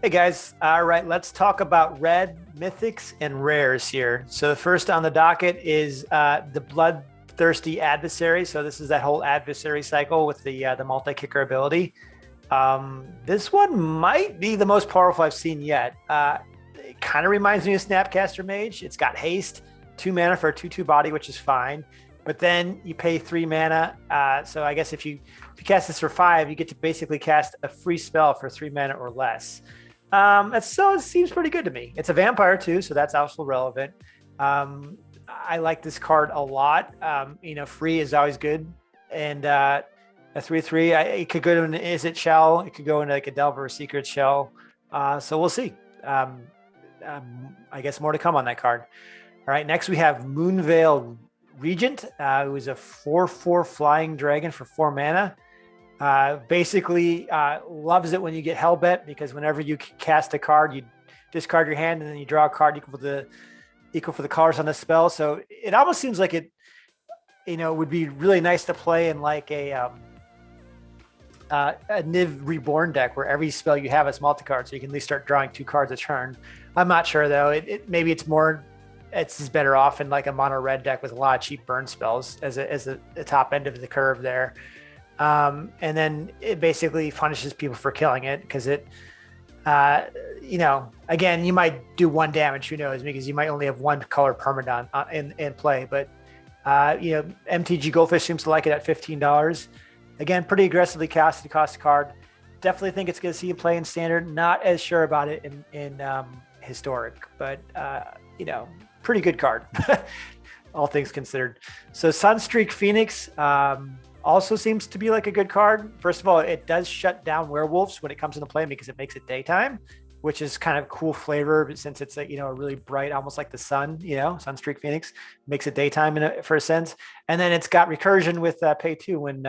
Hey guys, all right, let's talk about red mythics and rares here. So the first on the docket is the bloodthirsty adversary. So this is that whole adversary cycle with the multi-kicker ability. This one might be the most powerful I've seen yet. It kind of reminds me of Snapcaster Mage. It's got haste, 2 mana for a 2/2 body, which is fine. But then you pay 3 mana. So I guess if you cast this for 5, you get to basically cast a free spell for 3 mana or less. It seems pretty good to me. It's a vampire too, so that's also relevant. I like this card a lot. Free is always good, and a 3/3. It could go to an Is It Shell. It could go into like a Delver or Secret Shell. So we'll see. I guess more to come on that card. All right, next we have Moonvale Regent, who is a 4/4 flying dragon for 4 mana. Basically loves it when you get Hellbent, because whenever you cast a card, you discard your hand and then you draw a card equal for the colors on the spell. So it almost seems like it, would be really nice to play in like a Niv Reborn deck where every spell you have is multi-card, so you can at least start drawing 2 cards a turn. I'm not sure though. Maybe it's better off in like a mono red deck with a lot of cheap burn spells as the top end of the curve there. And then it basically punishes people for killing it because again, you might do 1 damage, who knows, because you might only have 1 color permanent in play. But, MTG Goldfish seems to like it at $15. Again, pretty aggressively casted cost card. Definitely think it's going to see you play in standard. Not as sure about it in historic, but, pretty good card, all things considered. So Sunstreak Phoenix, also seems to be like a good card. First of all, it does shut down werewolves when it comes into play because it makes it daytime, which is kind of cool flavor since it's a really bright, almost like the sun. Sunstreak Phoenix makes it daytime for a sense, and then it's got recursion with pay 2 when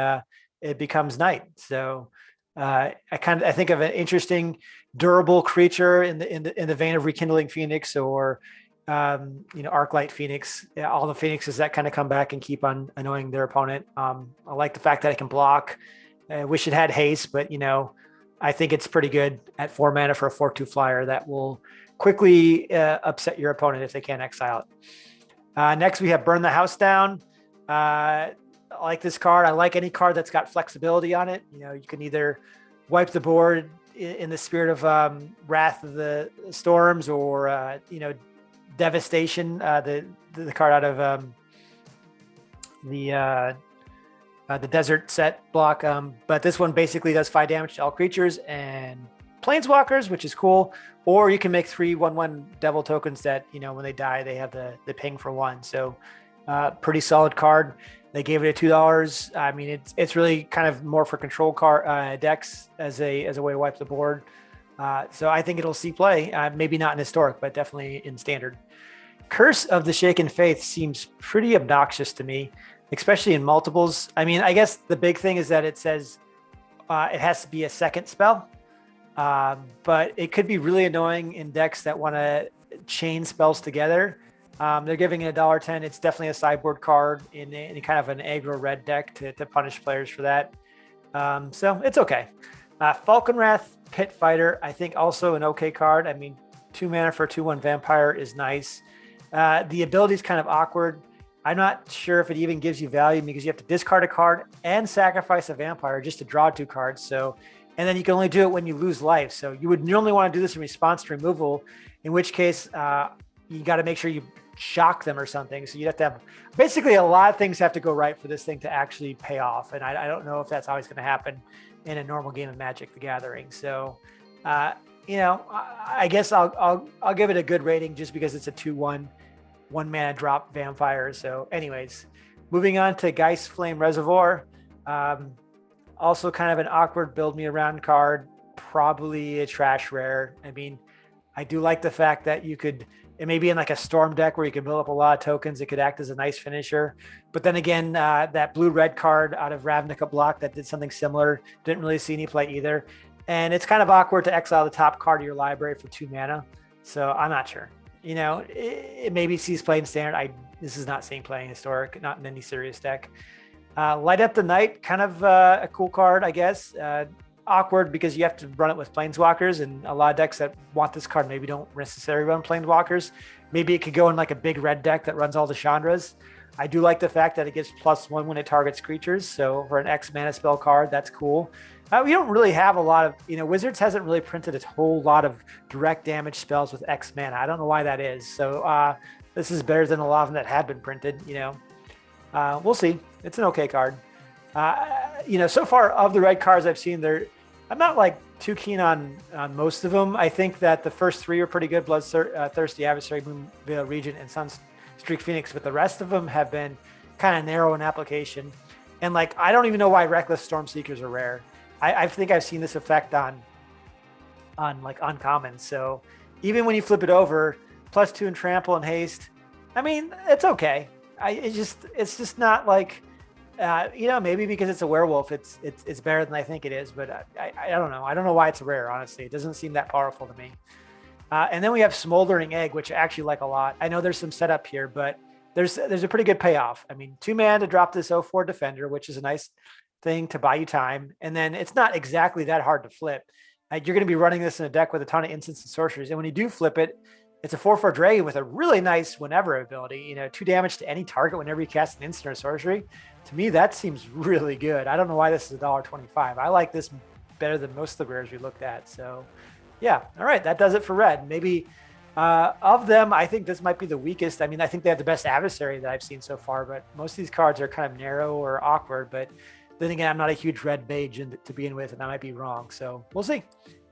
it becomes night. So I think of an interesting, durable creature in the vein of Rekindling Phoenix or Arclight Phoenix, all the Phoenixes that kind of come back and keep on annoying their opponent. I like the fact that it can block. I wish it had haste, but I think it's pretty good at 4 mana for a 4/2 flyer that will quickly upset your opponent if they can't exile it. Next, we have Burn the House Down. I like this card. I like any card that's got flexibility on it. You can either wipe the board in the spirit of Wrath of the Storms or Devastation, the card out of the desert set block. But this one basically does 5 damage to all creatures and planeswalkers, which is cool. Or you can make 3/1/1 devil tokens that, when they die, they have the ping for 1. So pretty solid card. They gave it a $2. I mean, it's really kind of more for control card decks as a way to wipe the board. So I think it'll see play, maybe not in historic, but definitely in standard. Curse of the Shaken Faith seems pretty obnoxious to me, especially in multiples. I mean, I guess the big thing is that it says it has to be a second spell, but it could be really annoying in decks that want to chain spells together. They're giving it $1.10. It's definitely a sideboard card in any kind of an aggro red deck to punish players for that. So it's okay. Falconwrath Pit Fighter, I think also an okay card. I mean, 2 mana for a 2/1 vampire is nice. The ability is kind of awkward. I'm not sure if it even gives you value because you have to discard a card and sacrifice a vampire just to draw 2 cards. So, and then you can only do it when you lose life. So you would normally want to do this in response to removal, in which case you got to make sure you shock them or something. So you'd have to have basically a lot of things have to go right for this thing to actually pay off. And I don't know if that's always going to happen in a normal game of Magic the Gathering. So, I guess I'll give it a good rating just because it's a 2/1 1 mana drop vampire. So anyways, moving on to Geiss Flame Reservoir. Also kind of an awkward build me around card, probably a trash rare. I mean, I do like the fact that it may be in like a storm deck where you can build up a lot of tokens. It could act as a nice finisher. But then again, that blue-red card out of Ravnica block that did something similar, didn't really see any play either. And it's kind of awkward to exile the top card of your library for 2 mana. So I'm not sure. It maybe sees play in standard. This is not seeing play in historic, not in any serious deck. Light Up the Night, kind of a cool card, I guess. awkward because you have to run it with planeswalkers, and a lot of decks that want this card maybe don't necessarily run planeswalkers. Maybe it could go in like a big red deck that runs all the Chandras. I do like the fact that it gives +1 when it targets creatures. So for an X mana spell card, that's cool. We don't really have a lot of, Wizards hasn't really printed a whole lot of direct damage spells with X mana. I don't know why that is. So this is better than a lot of them that had been printed, We'll see. It's an okay card. So far of the red cards I've seen, I'm not like too keen on most of them. I think that the first 3 are pretty good: Bloodthirsty Adversary, Moonvale, Regent, and Sunstreak Phoenix. But the rest of them have been kind of narrow in application. And like, I don't even know why Reckless Stormseekers are rare. I think I've seen this effect on like uncommon. So even when you flip it over, +2 in trample and haste, I mean, it's okay. It's just not like. Maybe because it's a werewolf, it's better than I think it is, but I don't know. I don't know why it's rare, honestly. It doesn't seem that powerful to me. And then we have Smouldering Egg, which I actually like a lot. I know there's some setup here, but there's a pretty good payoff. I mean, 2 mana to drop this 0/4 defender, which is a nice thing to buy you time. And then it's not exactly that hard to flip. You're going to be running this in a deck with a ton of instants and sorceries. And when you do flip it, it's a 4/4 dragon with a really nice whenever ability, 2 damage to any target whenever you cast an instant or sorcery. To me, that seems really good. I don't know why this is $1.25. I like this better than most of the rares we looked at. So yeah. All right. That does it for red. Maybe of them, I think this might be the weakest. I mean, I think they have the best adversary that I've seen so far, but most of these cards are kind of narrow or awkward. But then again, I'm not a huge red mage to begin with, and I might be wrong. So we'll see.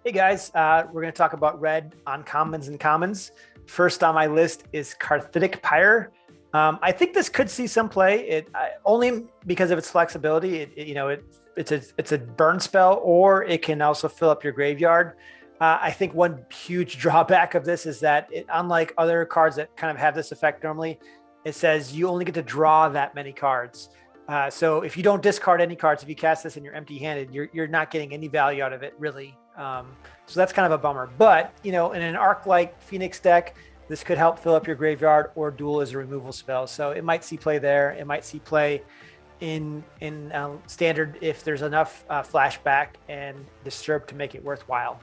Hey guys, we're going to talk about red on commons and commons. First on my list is Karthitic Pyre. I think this could see some play. Only because of its flexibility. It's a burn spell, or it can also fill up your graveyard. I think one huge drawback of this is that unlike other cards that kind of have this effect normally, it says you only get to draw that many cards. So if you don't discard any cards, if you cast this and you're empty-handed, you're not getting any value out of it, really. So that's kind of a bummer. But, in an Arc-like Phoenix deck, this could help fill up your graveyard or duel as a removal spell. So it might see play there. It might see play in standard if there's enough flashback and disturb to make it worthwhile.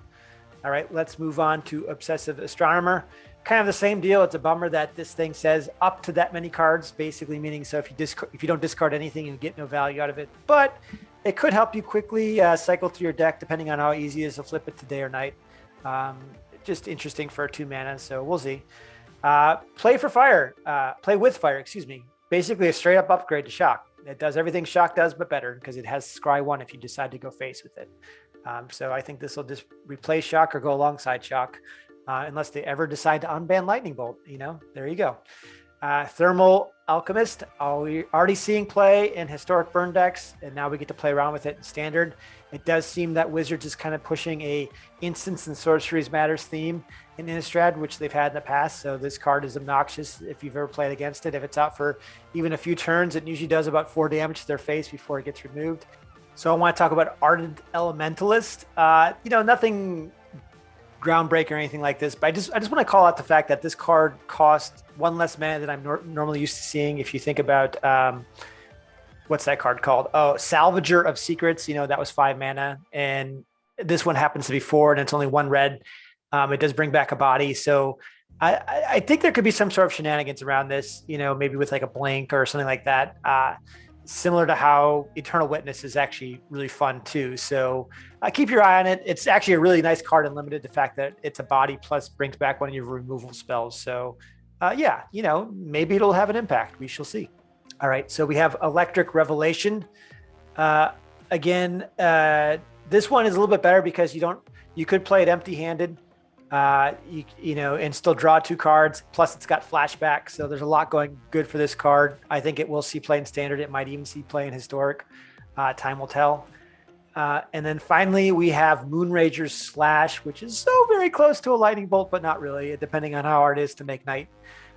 All right, let's move on to Obsessive Astronomer. Kind of the same deal. It's a bummer that this thing says up to that many cards, basically meaning so if you don't discard anything, you get no value out of it. But it could help you quickly cycle through your deck depending on how easy it is to flip it to day or night. Just interesting for 2 mana, so we'll see. Play with fire, excuse me. Basically a straight up upgrade to Shock. It does everything Shock does, but better because it has Scry 1 if you decide to go face with it. So I think this will just replace Shock or go alongside Shock, unless they ever decide to unban Lightning Bolt. There you go. Thermal Alchemist, already seeing play in historic burn decks, and now we get to play around with it in standard. It does seem that Wizards is kind of pushing a instants and sorceries matters theme in Innistrad, which they've had in the past. So this card is obnoxious if you've ever played against it. If it's out for even a few turns, it usually does about 4 damage to their face before it gets removed. So I want to talk about Arden Elementalist. Nothing groundbreaker or anything like this, but I just want to call out the fact that this card costs 1 less mana than I'm normally used to seeing. If you think about what's that card called? Oh, Salvager of Secrets. That was 5 mana, and this one happens to be 4, and it's only 1 red. It does bring back a body, so I think there could be some sort of shenanigans around this. Maybe with like a blink or something like that. Similar to how Eternal Witness is actually really fun too. So keep your eye on it. It's actually a really nice card and limited the fact that it's a body plus brings back one of your removal spells. So maybe it'll have an impact. We shall see. All right. So we have Electric Revelation. Again, this one is a little bit better because you could play it empty-handed. And still draw 2 cards. Plus, it's got flashback, so there's a lot going good for this card. I think it will see play in standard. It might even see play in historic. Time will tell. And then finally, we have Moonrager's Slash, which is so very close to a Lightning Bolt, but not really, depending on how hard it is to make night.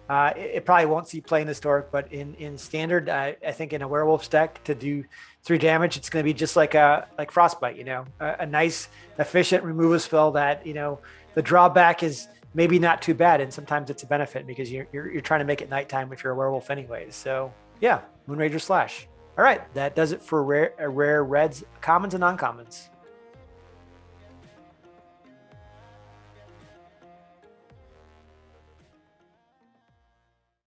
It probably won't see play in historic, but in standard, I think in a werewolf deck to do 3 damage, it's going to be just like Frostbite. A nice, efficient removal spell that the drawback is maybe not too bad, and sometimes it's a benefit because you're trying to make it nighttime if you're a werewolf anyways. So yeah, Moonrager Slash. All right, that does it for rare reds, commons and uncommons.